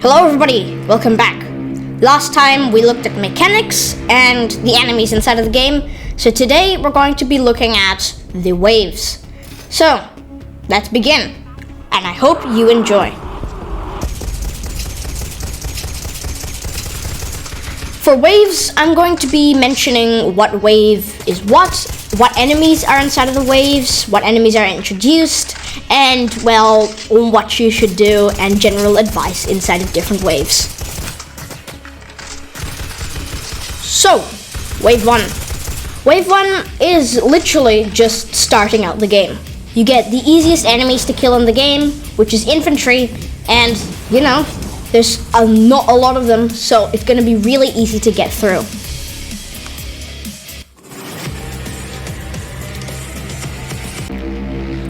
Hello everybody, welcome back. Last time we looked at mechanics and the enemies inside of the game, so today we're going to be looking at the waves. So, let's begin, and I hope you enjoy. For waves, I'm going to be mentioning what wave is what enemies are inside of the waves, what enemies are introduced, and, well, what you should do and general advice inside of different waves. So, Wave 1. Wave 1 is literally just starting out the game. You get the easiest enemies to kill in the game, which is infantry, and, you know, there's not a lot of them, so it's going to be really easy to get through.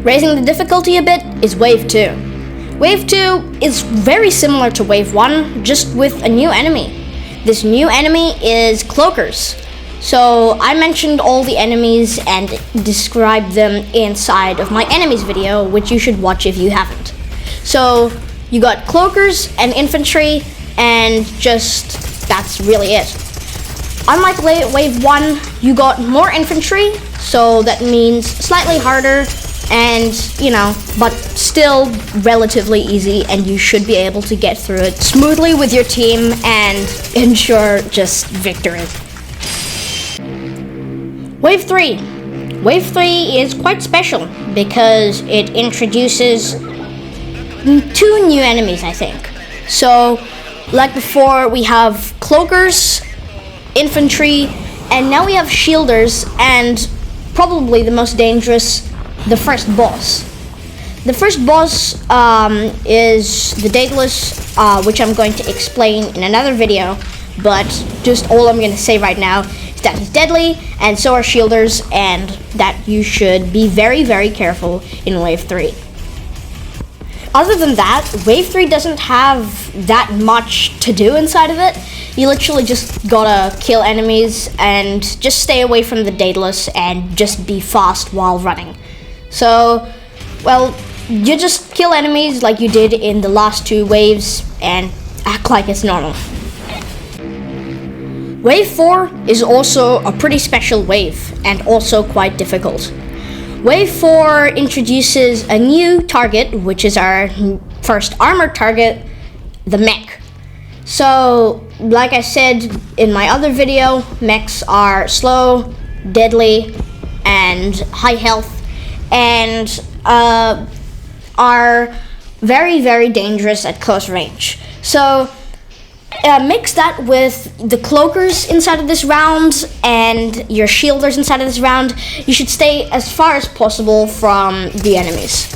Raising the difficulty a bit is Wave 2. Wave 2 is very similar to Wave 1, just with a new enemy. This new enemy is Cloakers. So I mentioned all the enemies and described them inside of my enemies video, which you should watch if you haven't. So you got Cloakers and infantry, and just that's really it. Unlike Wave 1, you got more infantry, so that means slightly harder and, you know, but still relatively easy, and you should be able to get through it smoothly with your team and ensure just victory. Wave 3. Wave 3 is quite special because it introduces 2 new enemies, I think. So, like before, we have Cloakers, infantry, and now we have Shielders, and probably the most dangerous, the first boss. The first boss is the Daedalus, which I'm going to explain in another video, but just all I'm going to say right now is that he's deadly, and so are Shielders, and that you should be very, very careful in Wave 3. Other than that, Wave 3 doesn't have that much to do inside of it. You literally just gotta kill enemies and just stay away from the Daedalus and just be fast while running. So, well, you just kill enemies like you did in the last 2 waves and act like it's normal. Wave 4 is also a pretty special wave and also quite difficult. Wave 4 introduces a new target, which is our first armored target, the mech. So, like I said in my other video, mechs are slow, deadly, and high health, and are very, very dangerous at close range. So, mix that with the Cloakers inside of this round and your Shielders inside of this round. You should stay as far as possible from the enemies.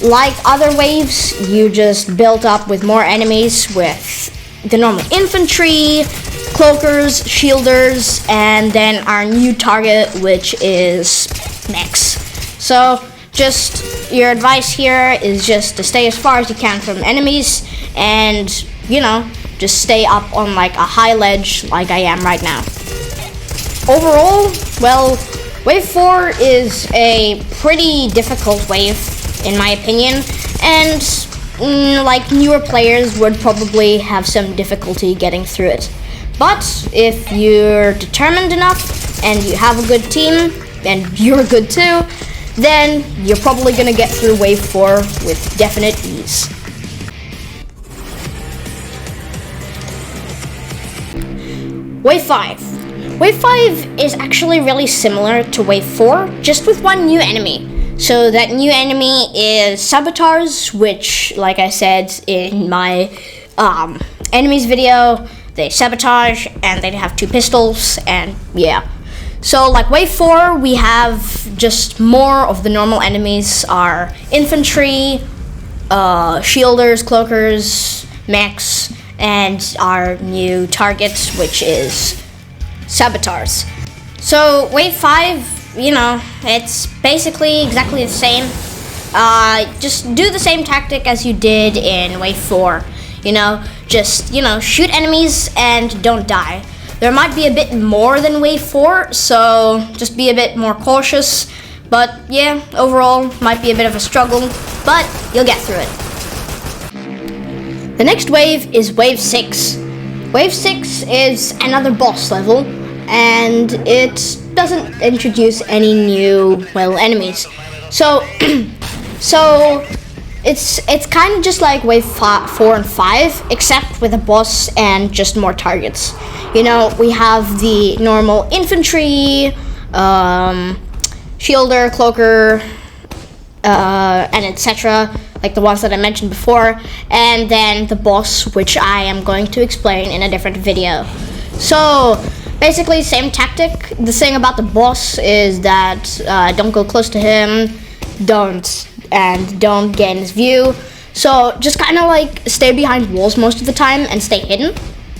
Like other waves, you just build up with more enemies with the normal infantry, Cloakers, Shielders, and then our new target, which is mechs. So just your advice here is just to stay as far as you can from enemies and, you know, just stay up on like a high ledge like I am right now. Overall, well, Wave 4 is a pretty difficult wave in my opinion, and like newer players would probably have some difficulty getting through it. But if you're determined enough and you have a good team and you're good too, then you're probably gonna get through Wave 4 with definite ease. Wave 5. Wave 5 is actually really similar to Wave 4, just with one new enemy. So that new enemy is Saboteurs, which, like I said in my enemies video, they sabotage and they have 2 pistols, and yeah. So like Wave 4, we have just more of the normal enemies are infantry, Shielders, Cloakers, mechs, and our new target, which is Saboteurs. So Wave 5, you know, it's basically exactly the same. Just do the same tactic as you did in Wave 4. You know, just, you know, shoot enemies and don't die. There might be a bit more than Wave 4, so just be a bit more cautious. But yeah, overall, might be a bit of a struggle, but you'll get through it. The next wave is Wave 6. Wave 6 is another boss level, and it doesn't introduce any new, well, enemies. So, it's kind of just like Wave 4 and 5, except with a boss and just more targets. You know, we have the normal infantry, shielder, cloaker, and etc., like the ones that I mentioned before, and then the boss, which I am going to explain in a different video. So basically, same tactic. The thing about the boss is that don't go close to him, don't get in his view. So just kind of like stay behind walls most of the time and stay hidden,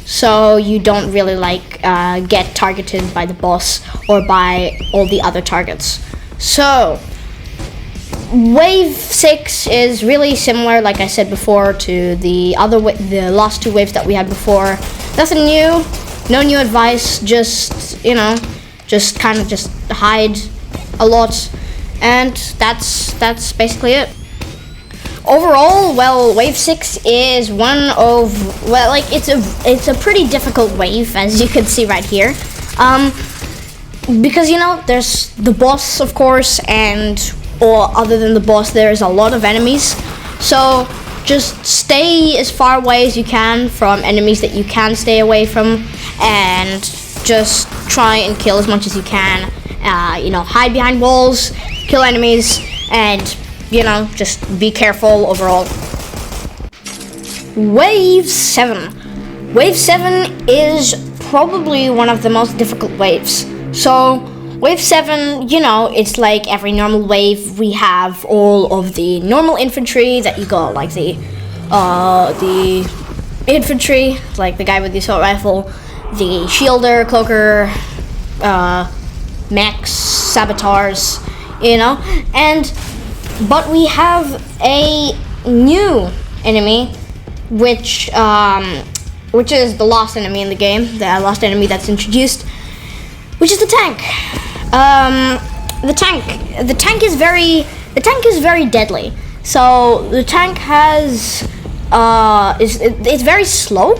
so you don't really like get targeted by the boss or by all the other targets. So Wave 6 is really similar, like I said before, to the last two waves that we had before. Nothing new, no new advice, just, you know, just kind of just hide a lot, and that's basically it. Overall, well, Wave 6 is one of, well, like, it's a pretty difficult wave, as you can see right here. Because, you know, there's the boss, of course, or other than the boss, there's a lot of enemies. So just stay as far away as you can from enemies that you can stay away from, and just try and kill as much as you can. You know, hide behind walls, kill enemies, and, you know, just be careful overall. Wave 7. Wave 7 is probably one of the most difficult waves. So Wave 7, you know, it's like every normal wave. We have all of the normal infantry that you got, like the infantry, like the guy with the assault rifle, the shielder, cloaker, mechs, saboteurs, you know, but we have a new enemy, which is the last enemy in the game, the last enemy that's introduced, which is the tank. The tank is very deadly. So the tank has it's very slow,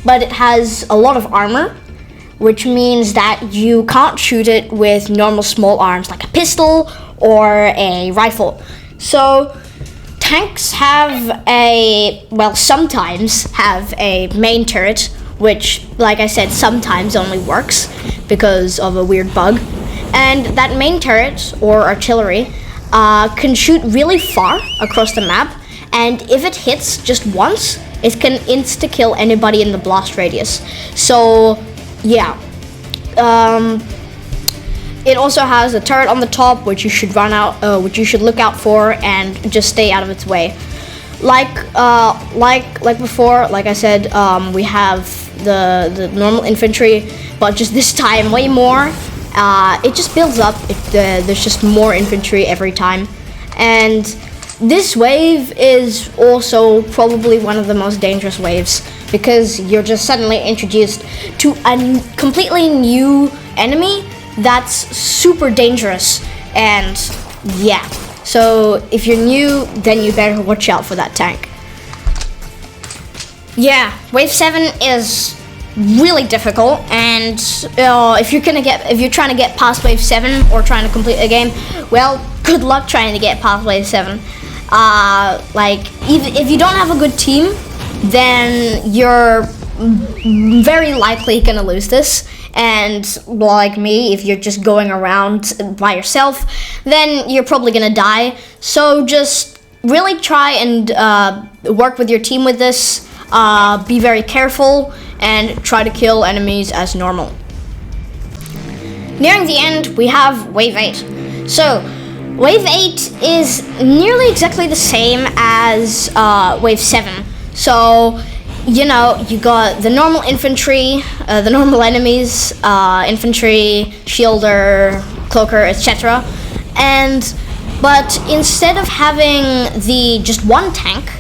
but it has a lot of armor, which means that you can't shoot it with normal small arms like a pistol or a rifle. So tanks sometimes have a main turret, which, like I said, sometimes only works because of a weird bug. And that main turret, or artillery, can shoot really far across the map, and if it hits just once, it can insta-kill anybody in the blast radius. So, yeah. It also has a turret on the top, which you should look out for and just stay out of its way. Like before, like I said, we have the normal infantry, but just this time way more. It just builds up. There's just more infantry every time, and this wave is also probably one of the most dangerous waves, because you're just suddenly introduced to a completely new enemy that's super dangerous. And yeah, so if you're new, then you better watch out for that tank. Yeah, Wave 7 is really difficult, and if you're trying to get past Wave 7 or trying to complete a game, well, good luck trying to get past Wave 7. Like, if you don't have a good team, then you're very likely gonna lose this. And like me, if you're just going around by yourself, then you're probably gonna die. So just really try and work with your team with this. Be very careful and try to kill enemies as normal. Nearing the end, we have Wave 8. So Wave 8 is nearly exactly the same as Wave 7. So, you know, you got the normal infantry, the normal enemies, infantry, shielder, cloaker, etc. But instead of having just one tank,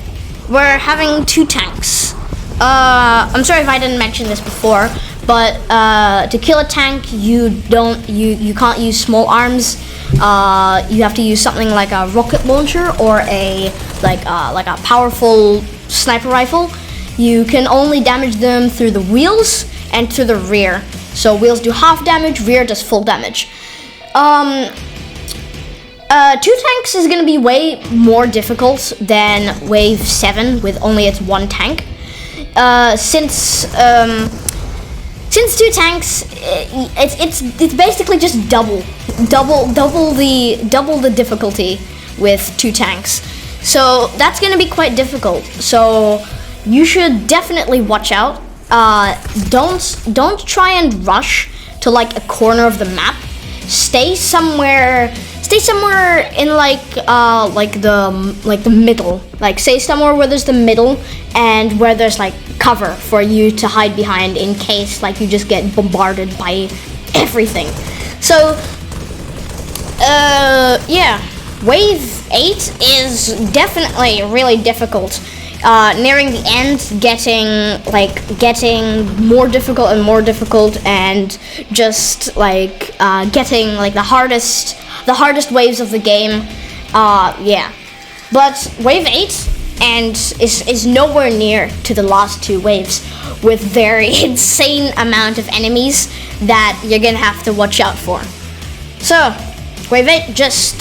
we're having two tanks. I'm sorry if I didn't mention this before, but to kill a tank, you can't use small arms. You have to use something like a rocket launcher or a powerful sniper rifle, you can only damage them through the wheels and through the rear. So wheels do half damage, rear does full damage. 2 tanks is gonna be way more difficult than wave 7 with only its 1 tank. Since 2 tanks, it's basically just double the difficulty with 2 tanks. So that's gonna be quite difficult. So you should definitely watch out. Don't try and rush to like a corner of the map. Stay somewhere in like the middle. Like stay somewhere where there's the middle and where there's like cover for you to hide behind in case like you just get bombarded by everything. So yeah, wave 8 is definitely really difficult. Nearing the end, getting more difficult and more difficult, and just like getting like the hardest waves of the game. Yeah, but wave 8 is nowhere near to the last 2 waves, with very insane amount of enemies that you're gonna have to watch out for. So wave 8, just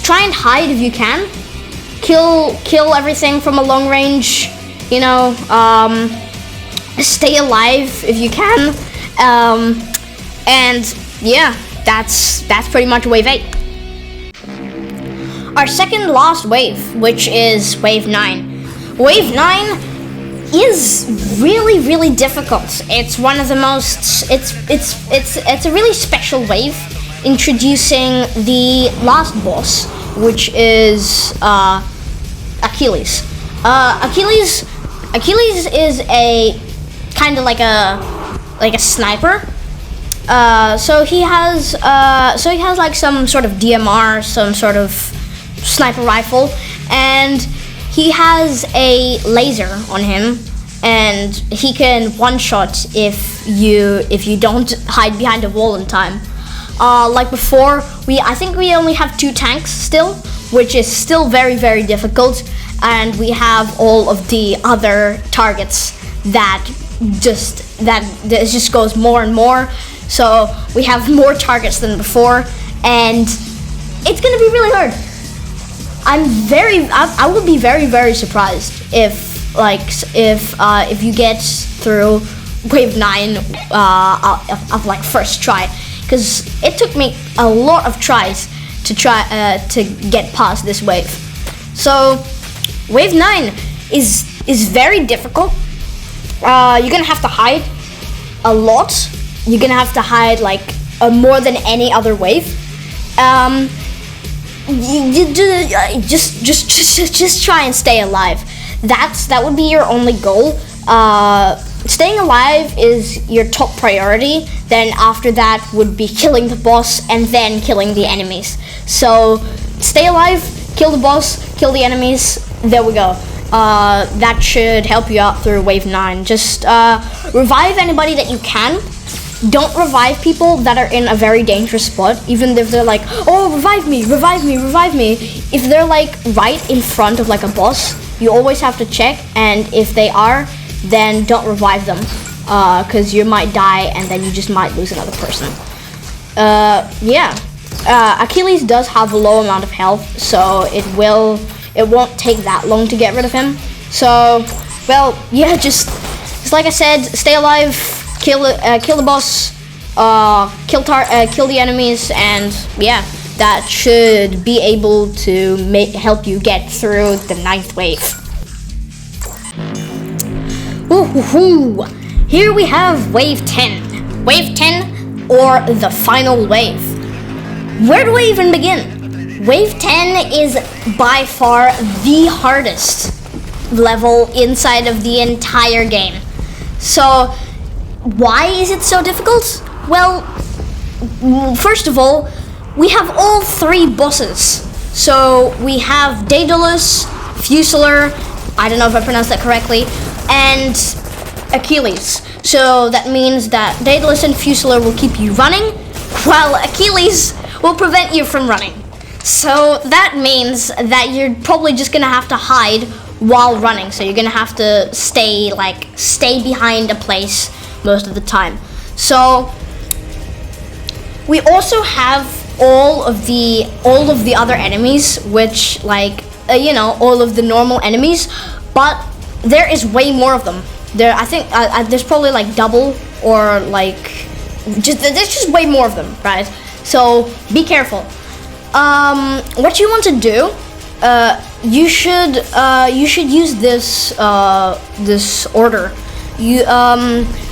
try and hide if you can. Kill everything from a long range, you know, stay alive if you can, and yeah, that's pretty much wave 8. Our second last wave, which is wave 9. Wave 9 is really difficult. It's one of the most, it's a really special wave, introducing the last boss, which is Achilles. Achilles is a kind of like a sniper. So he has like some sort of DMR, some sort of sniper rifle, and he has a laser on him, and he can one-shot if you don't hide behind a wall in time. Like before, I think we only have 2 tanks still, which is still very difficult, and we have all of the other targets that just goes more and more. So we have more targets than before, and it's gonna be really hard. I will be very surprised if you get through wave 9 of like first try, because it took me a lot of tries to get past this wave. So wave 9 is very difficult. You're gonna have to hide a lot. You're gonna have to hide like more than any other wave. Just try and stay alive. That would be your only goal. Staying alive is your top priority. Then after that would be killing the boss and then killing the enemies. So stay alive, kill the boss, kill the enemies. There we go. That should help you out through wave 9. Just revive anybody that you can. Don't revive people that are in a very dangerous spot, even if they're like, oh, revive me. If they're like right in front of like a boss, you always have to check, and if they are, then don't revive them, because you might die and then you just might lose another person. Yeah, Achilles does have a low amount of health, so it won't take that long to get rid of him. So, well, yeah, just like I said, stay alive, kill the boss, kill the enemies, and yeah, that should be able to help you get through the 9th wave. Woohoo! Here we have wave 10. Wave 10, or the final wave. Where do I even begin? Wave 10 is by far the hardest level inside of the entire game. So, why is it so difficult? Well, first of all, we have all 3 bosses. So, we have Daedalus, Fusilier, I don't know if I pronounced that correctly, and Achilles. So that means that Daedalus and Fusilier will keep you running, while Achilles will prevent you from running. So that means that you're probably just gonna have to hide while running. So you're gonna have to stay behind a place most of the time. So we also have all of the other enemies, which all of the normal enemies, but there is way more of them. I think there's probably like double, or like there's just way more of them, right? So be careful. What you want to do, you should use this order.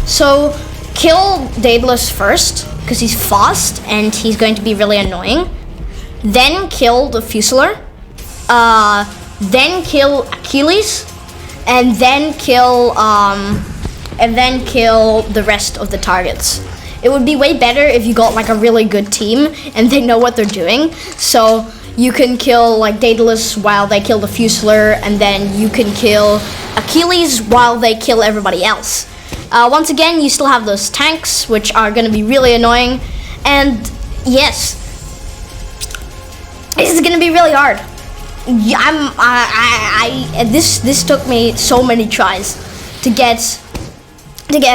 So kill Daedalus first, because he's fast and he's going to be really annoying. Then kill the Fusilier. Then kill Achilles, and then kill the rest of the targets. It would be way better if you got like a really good team and they know what they're doing. So you can kill like Daedalus while they kill the Fusilier, and then you can kill Achilles while they kill everybody else. Once again, you still have those tanks, which are going to be really annoying. And yes, this is going to be really hard. This took me so many tries to get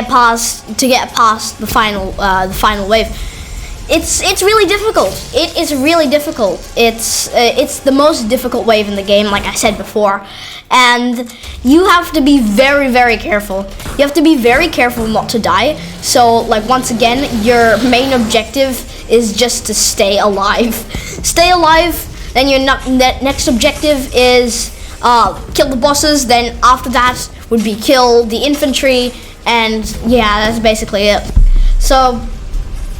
past the final wave. It's really difficult. It is really difficult. It's the most difficult wave in the game, like I said before, and you have to be very, very careful. You have to be very careful not to die. So, like, once again, your main objective is just to stay alive. Stay alive. Then your next objective is kill the bosses. Then after that would be kill the infantry, and yeah, that's basically it. So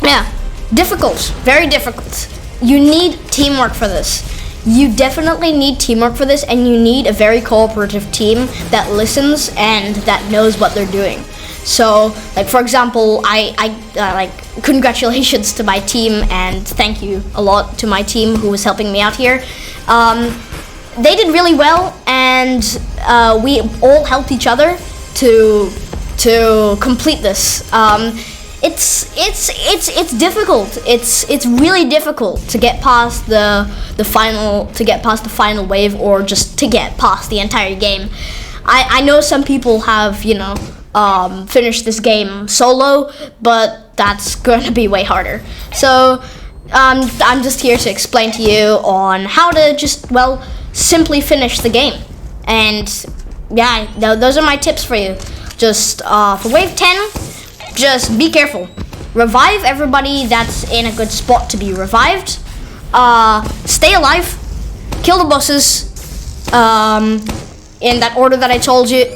yeah, difficult, very difficult. You need teamwork for this. You definitely need teamwork for this, and you need a very cooperative team that listens and that knows what they're doing. So, like, for example, congratulations to my team, and thank you a lot to my team who was helping me out here. They did really well, and we all helped each other to complete this. It's difficult. It's really difficult to get past the final wave, or just to get past the entire game. I know some people have finished this game solo, but that's going to be way harder. So I'm just here to explain to you on how to just simply finish the game. And yeah, those are my tips for you. Just for wave 10, just be careful. Revive everybody that's in a good spot to be revived. Stay alive. Kill the bosses in that order that I told you.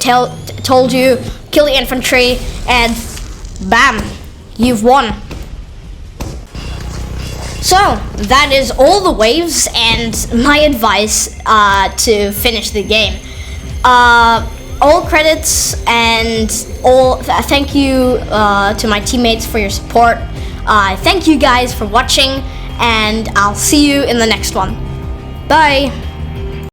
Kill the infantry, and bam, you've won. So that is all the waves and my advice to finish the game. All credits and thank you to my teammates for your support. Thank you guys for watching, and I'll see you in the next one. Bye.